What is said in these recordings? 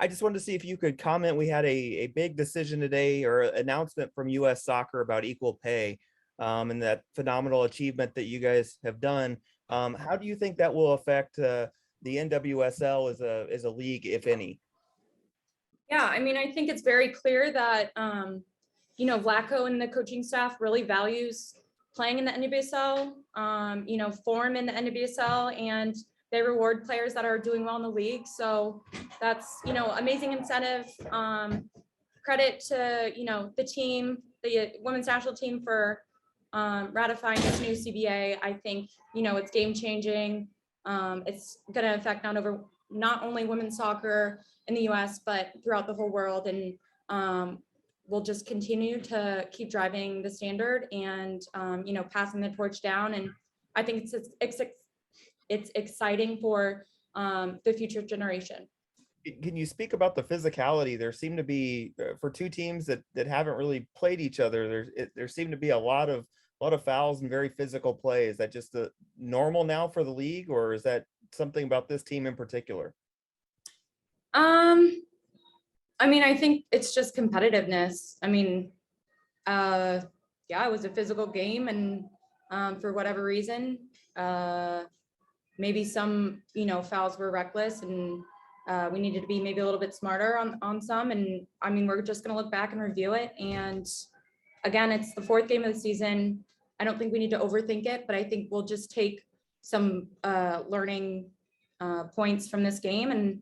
I just wanted to see if you could comment. We had a big decision today or announcement from U.S. Soccer about equal pay, and that phenomenal achievement that you guys have done. How do you think that will affect the NWSL as a league, if any? Yeah, I mean, I think it's very clear that, Vlaco and the coaching staff really values playing in the NWSL, form in the NWSL, and they reward players that are doing well in the league. So that's, amazing incentive. Credit to, the team, the women's national team for ratifying this new CBA. I think, it's game changing. It's going to affect not only women's soccer in the US, but throughout the whole world. And we'll just continue to keep driving the standard and, passing the torch down. And I think it's exciting for the future generation. Can you speak about the physicality? There seem to be for two teams that haven't really played each other. There seem to be a lot of fouls and very physical play. Is that just the normal now for the league, or is that something about this team in particular? I mean, I think it's just competitiveness. I mean, it was a physical game, and for whatever reason, maybe some, fouls were reckless, and we needed to be maybe a little bit smarter on some. And I mean, we're just going to look back and review it. And again, it's the fourth game of the season. I don't think we need to overthink it, but I think we'll just take some learning points from this game and,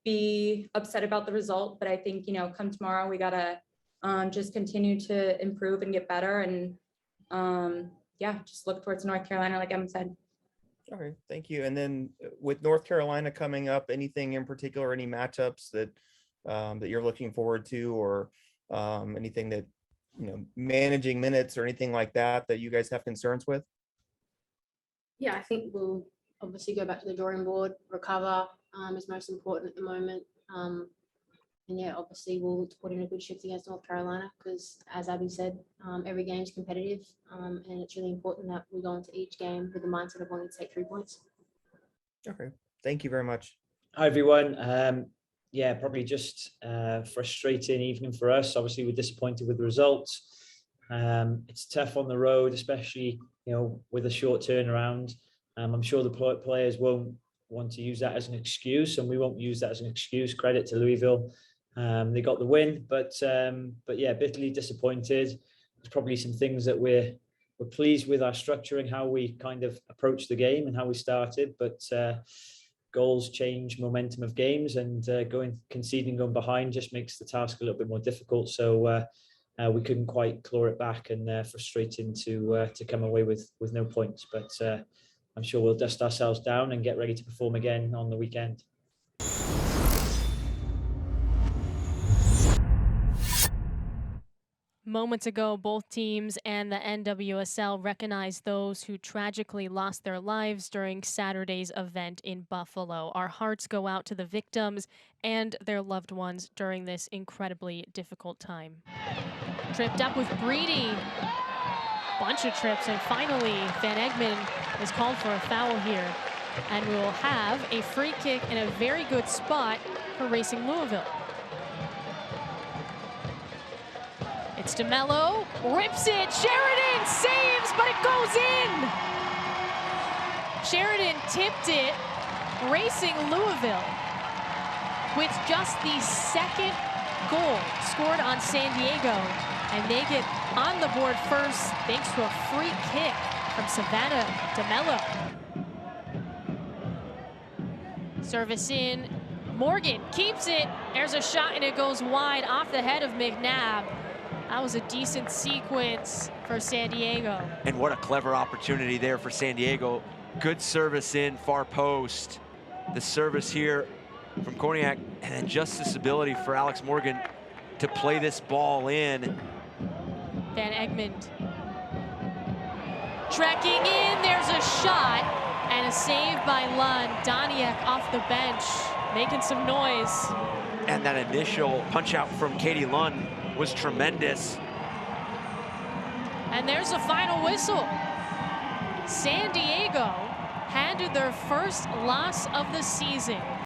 be upset about the result. But I think, come tomorrow, we got to just continue to improve and get better. And just look towards North Carolina, like Emma said. Okay, thank you. And then with North Carolina coming up, anything in particular, any matchups that you're looking forward to, or anything that, managing minutes or anything like that you guys have concerns with? Yeah, I think we'll obviously go back to the drawing board, recover is most important at the moment. And yeah, obviously we'll put in a good shift against North Carolina because, as Abby said, every game's competitive, and it's really important that we go into each game with the mindset of wanting to take 3 points. Okay, thank you very much. Hi everyone. Probably just frustrating evening for us. Obviously, we're disappointed with the results. It's tough on the road, especially with a short turnaround. I'm sure the players won't want to use that as an excuse, and we won't use that as an excuse. Credit to Louisville. They got the win, but bitterly disappointed. There's probably some things that we're pleased with our structuring, how we kind of approached the game and how we started, but goals change momentum of games, and conceding going behind just makes the task a little bit more difficult. So we couldn't quite claw it back, and frustrating to come away with no points. But I'm sure we'll dust ourselves down and get ready to perform again on the weekend. Moments ago, both teams and the NWSL recognized those who tragically lost their lives during Saturday's event in Buffalo. Our hearts go out to the victims and their loved ones during this incredibly difficult time. Tripped up with Breedy. Bunch of trips, and finally Van Egmond is called for a foul here, and we will have a free kick in a very good spot for Racing Louisville. It's DeMello, rips it, Sheridan saves, but it goes in! Sheridan tipped it. Racing Louisville with just the second goal scored on San Diego, and they get on the board first thanks to a free kick from Savannah DeMello. Service in, Morgan keeps it, there's a shot and it goes wide off the head of McNabb. That was a decent sequence for San Diego. And what a clever opportunity there for San Diego. Good service in, far post. The service here from Korniak, and then just this ability for Alex Morgan to play this ball in. Van Egmond trekking in, there's a shot, and a save by Lund. Doniak off the bench, making some noise. And that initial punch out from Katie Lund was tremendous. And there's a final whistle. San Diego handed their first loss of the season.